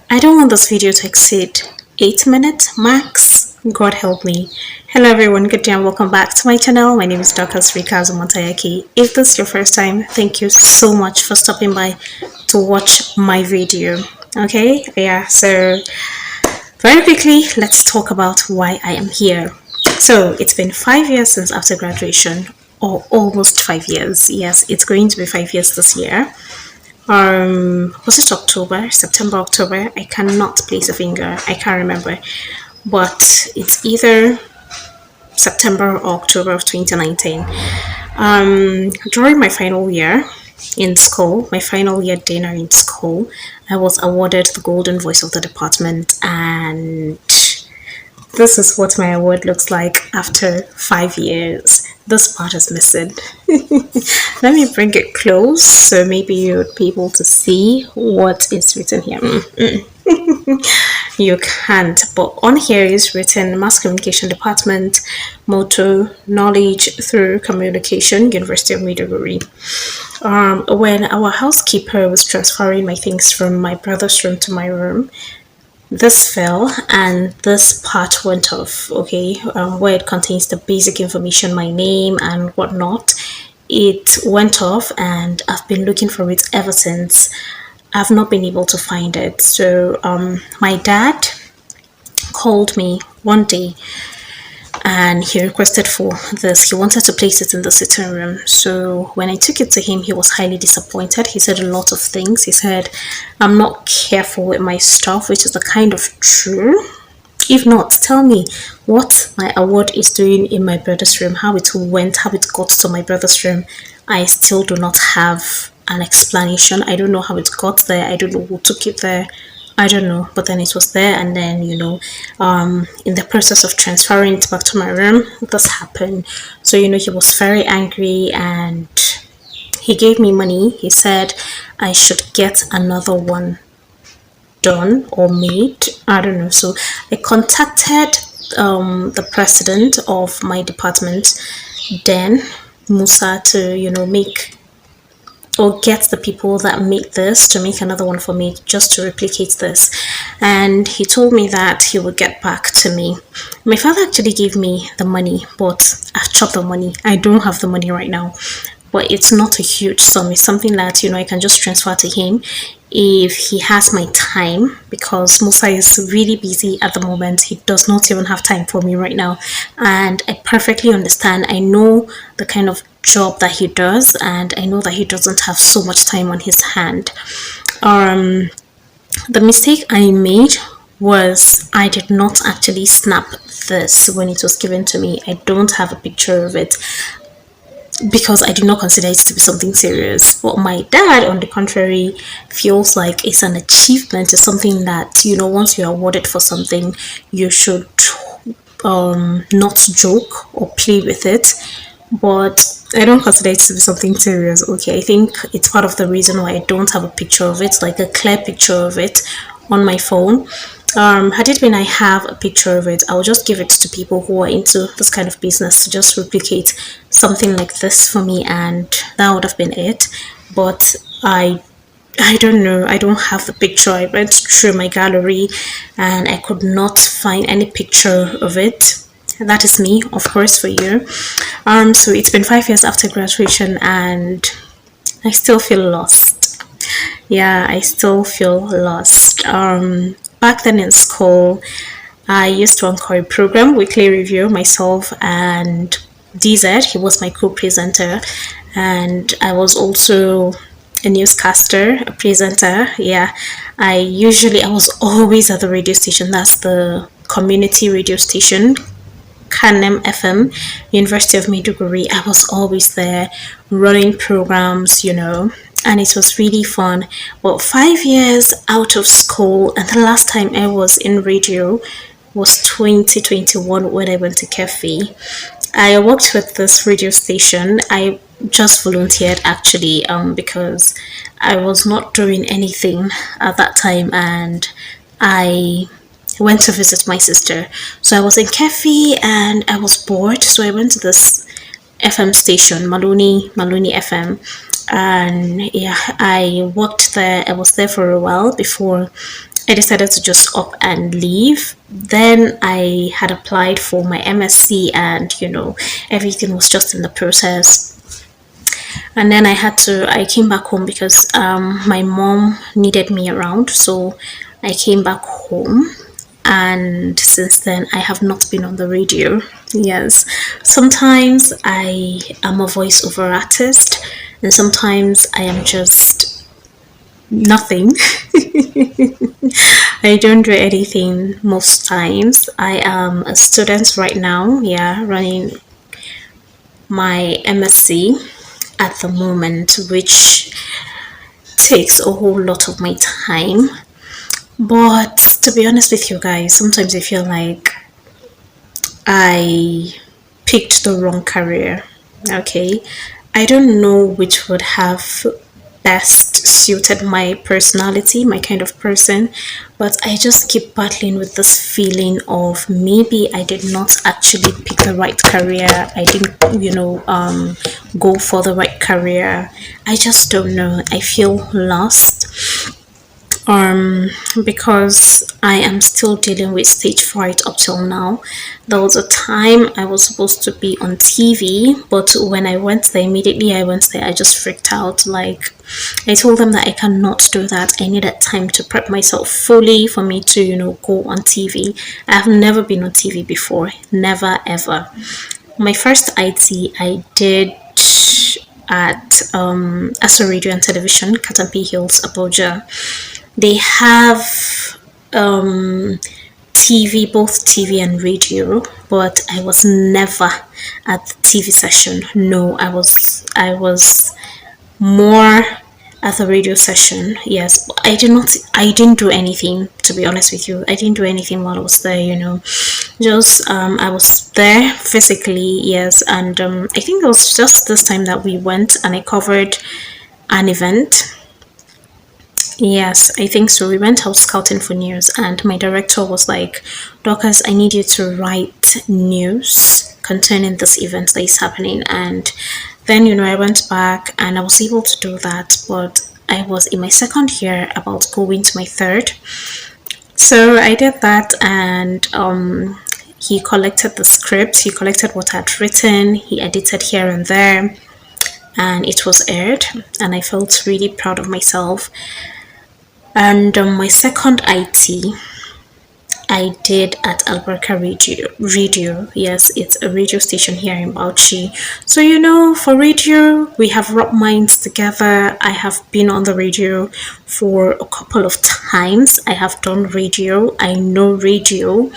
I don't want this video to exceed 8 minutes max. God help me. Hello everyone, good day and welcome back to my channel. My name is Dr. Srika Montayaki. If this is your first time, thank you so much for stopping by to watch my video. Okay, yeah, so very quickly, let's talk about why I am here. So it's been 5 years since after graduation, or almost 5 years. Yes, it's going to be 5 years this year. Was it October, September, October? I cannot place a finger. I can't remember, but it's either September or October of 2019. During my final year in school, my final year dinner in school, I was awarded the Golden Voice of the department, and this is what my award looks like after 5 years. This part is missing. Let me bring it close so maybe you'd be able to see what is written here. You can't, but on here is written Mass Communication Department, motto Knowledge Through Communication, University of Maiduguri. When our housekeeper was transferring my things from my brother's room to my room, this fell and this part went off. Okay, where it contains the basic information, my name and whatnot, it went off and I've been looking for it ever since. I've not been able to find it. So my dad called me one day and he requested for this. He wanted to place it in the sitting room. So when I took it to him, he was highly disappointed. He said a lot of things. He said I'm not careful with my stuff, which is the kind of true. If not, tell me what my award is doing in my brother's room, how it went, how it got to my brother's room. I still do not have an explanation. I don't know how it got there. I don't know who took it there. I don't know, but then it was there, and then in the process of transferring it back to my room, this happened. So he was very angry, and he gave me money. He said I should get another one done or made. I don't know. So I contacted the president of my department, then Musa, to make or get the people that make this to make another one for me, just to replicate this. And he told me that he would get back to me. My father actually gave me the money, but I've chopped the money. I don't have the money right now, but it's not a huge sum. It's something that I can just transfer to him if he has my time, because Musa is really busy at the moment. He does not even have time for me right now, and I perfectly understand. I know the kind of job that he does, and I know that he doesn't have so much time on his hand. The mistake I made was I did not actually snap this when it was given to me. I don't have a picture of it because I do not consider it to be something serious. But my dad, on the contrary, feels like it's an achievement. It's something that once you're awarded for something, you should not joke or play with it. But I don't consider it to be something serious. Okay, I think it's part of the reason why I don't have a picture of it, like a clear picture of it on my phone. Had it been I have a picture of it, I'll just give it to people who are into this kind of business to just replicate something like this for me, and that would have been it. But I don't know. I don't have the picture. I went through my gallery and I could not find any picture of it. That is me, of course, for you. So it's been 5 years after graduation and I still feel lost. Yeah, I still feel lost. Back then in school, I used to anchor a program, Weekly Review, myself and DZ. He was my co-presenter, and I was also a newscaster, a presenter. Yeah, I was always at the radio station. That's the community radio station, Kanem FM, University of Maiduguri. I was always there running programs, and it was really fun. Well, 5 years out of school, and the last time I was in radio was 2021 when I went to Kefi. I worked with this radio station. I just volunteered actually, because I was not doing anything at that time, and I went to visit my sister. So I was in Kefi and I was bored, so I went to this FM station, Maloney FM, and yeah, I worked there. I was there for a while before I decided to just up and leave. Then I had applied for my MSc, and everything was just in the process. And then I came back home because my mom needed me around. So I came back home. And since then, I have not been on the radio. Yes. Sometimes I am a voiceover artist, and sometimes I am just nothing. I don't do anything most times. I am a student right now, yeah, running my MSc at the moment, which takes a whole lot of my time. But to be honest with you guys, sometimes I feel like I picked the wrong career. Okay. I don't know which would have best suited my personality, my kind of person, but I just keep battling with this feeling of maybe I did not actually pick the right career. I didn't, go for the right career. I just don't know. I feel lost um because I am still dealing with stage fright up till now. There was a time I was supposed to be on TV, but when I went there, I just freaked out. Like, I told them that I cannot do that. I needed time to prep myself fully for me to, go on TV. I have never been on TV before, never ever. My first IT I did at Asa Radio and Television, Katampi Hills, Abuja. They have TV, both TV and radio, but I was never at the TV session. No, I was more at the radio session. Yes, but I didn't do anything, to be honest with you. I didn't do anything while I was there, just I was there physically, yes. And I think it was just this time that we went and I covered an event. Yes, I think so. We went out scouting for news, and my director was like, Dorcas, I need you to write news concerning this event that is happening. And then, I went back and I was able to do that, but I was in my second year, about going to my third. So I did that, and he collected the script, he collected what I had written, he edited here and there, and it was aired. And I felt really proud of myself. And my second IT I did at Alberca Radio. Yes, it's a radio station here in Bauchi. So, for radio, we have rubbed minds together. I have been on the radio for a couple of times. I have done radio. I know radio.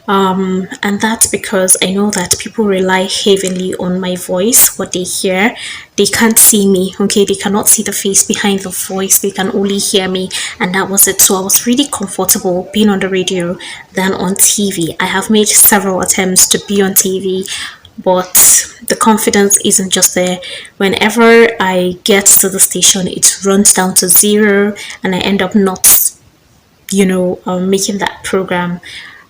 And that's because I know that people rely heavily on my voice, what they hear. They can't see me, okay? They cannot see the face behind the voice. They can only hear me, and that was it. So I was really comfortable being on the radio than on TV. I have made several attempts to be on TV, but the confidence isn't just there. Whenever I get to the station, it runs down to zero, and I end up not, making that program.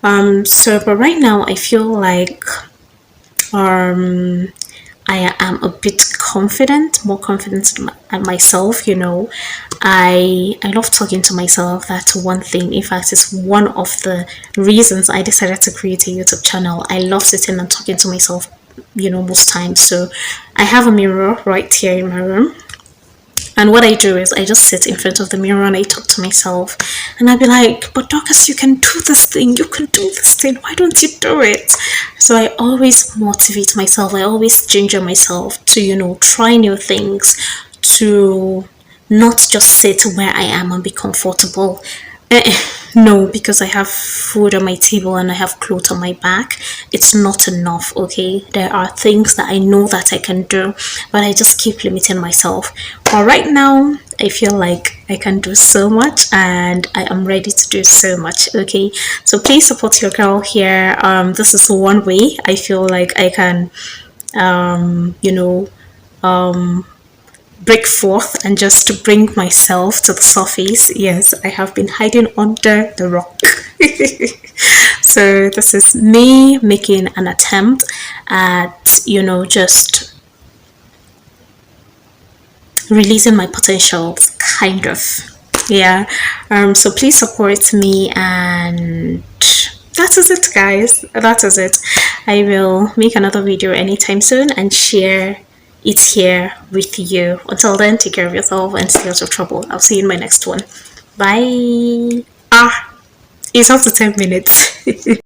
But right now, I feel like um I am a bit confident, more confident at myself. I love talking to myself. That's one thing. In fact, it's one of the reasons I decided to create a YouTube channel. I love sitting and talking to myself, most times. So I have a mirror right here in my room. And what I do is I just sit in front of the mirror and I talk to myself. And I'll be like, but Dorcas, you can do this thing. You can do this thing. Why don't you do it? So I always motivate myself. I always ginger myself to, try new things, to not just sit where I am and be comfortable. No, because I have food on my table and I have clothes on my back, it's not enough. Okay, there are things that I know that I can do, but I just keep limiting myself. But right now, I feel like I can do so much and I am ready to do so much. Okay, so please support your girl here. This is one way I feel like I can break forth and just to bring myself to the surface. Yes, I have been hiding under the rock. So this is me making an attempt at, just releasing my potentials, kind of. Yeah. So please support me, and that is it, guys. That is it. I will make another video anytime soon and share it here with you. Until then, take care of yourself and stay out of trouble. I'll see you in my next one. Bye. Ah, it's up to 10 minutes.